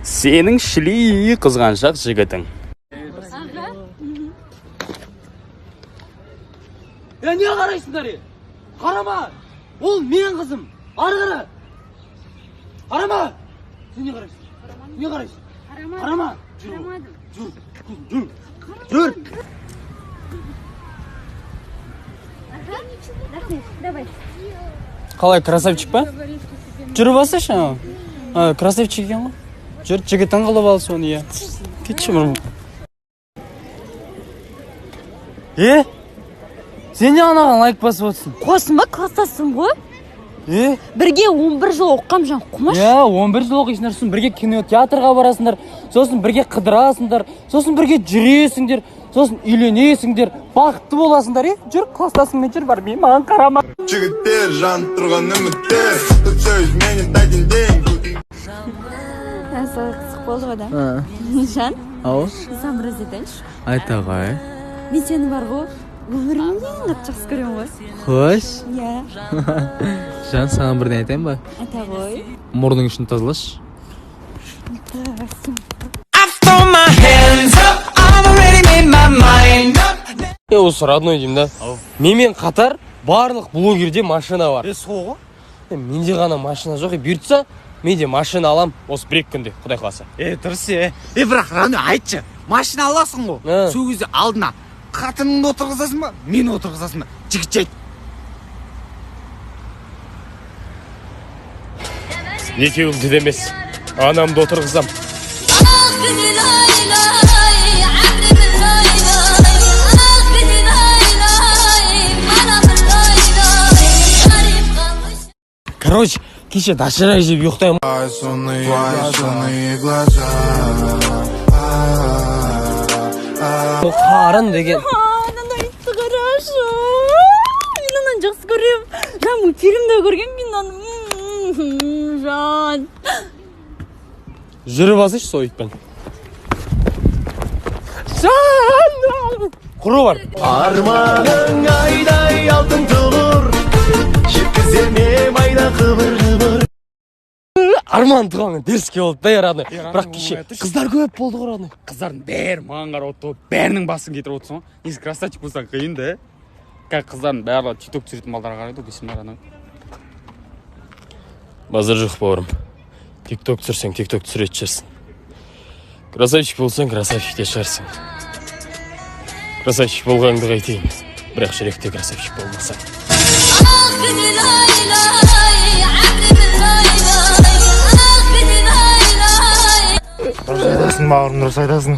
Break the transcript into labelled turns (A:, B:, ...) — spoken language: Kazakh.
A: Сенің шіли қызғаншақ жігітің.
B: Не қарайсыңдар? Қарама! Ол менің қызым! Ары қара! Қарама! Сен не қарайсың? Не қарайсың? Қарама! Жүр!
A: Қалай, красавчик па? Жүріп алсайшы. Красавчик екен ғой. Жүр, жігітін қылып ал соны, иә. Кетші мұрым. Сен не анаған лайк басып отырсың?
C: Қосын ба, кластасың ғой?
A: Бірге
C: 11 жыл оққам жан құмаш.
A: 11 жыл оқисыңдар, сосын бірге кинотеатрға барасыңдар, сосын бірге қыдырасыңдар, сосын бірге жүресіңдер, сосын үйленесіңдер, бақытты боласыңдар, жүр, кластасыңмен жүр, бар, мен маған қарама.
D: Жігіттер жан тұрған үміттер, сөз мені дайдың ден.
C: Қысық болды ғой да? Жан?
A: Ау?
C: Сам біраз етайыншы.
A: Айта ғой.
C: Мен сені бар ғой, өмірімнен қатты жақсы көремін ғой.
A: Хош?
C: Иә.
A: Жан, саған бірден айтайын ба?
C: Айта ғой.
A: Мұрның үшін тазалаш. Осы родной деймін да. Менімен қатар барлық блогерде машина бар.
B: Соғы?
A: Менде ғана машина жоқ, бұйыртса менде машина алам осы бір-екі күнде, құдай қаласа.
B: Дұрыс, бірақ раны айтшы, машина аласың ғой, сол кезде алдына қатыныңды отырғызасың ба, мені отырғызасың ба, жігіт жайт.
A: Екеуімді де емес, анамды отырғызам. Короче, кеше доширак жеп ұйықтаймын. Қарын деген.
C: Анандай итті қарашы. Мен анан жақсы көрем. Жан, мультфильмде көрген мен аны. Жан.
A: Жүріп алсайшы сол итпен. Жан! Құры бар.
D: Арманың айдай алтын тұғыр, жеткізер ме майда қыбыр-қыбыр.
A: Арман тұғаны дерске болды да, радный. Бірақ кеше қыздар көп болды ғой, радный.
B: Қыздардың бәрі маған қарап отты, бәрінің басын кетіріп отырсың ғой. Несі красавчик болсаң қиын да. Как қыздардың бәрі тикток түсіретін балдарға қарайды ғой, дейсің ана.
A: Базар жоқ бауырым. Тикток түсірсең, тикток түсіретін шығарсың. Красавчик болсаң, красавчик те шығарсың. Красавчик болғаныңды қайтейін. Бірақ жүректе красавчик болмаса.
D: Дұрыс айтасың бауырым, дұрыс айтасың.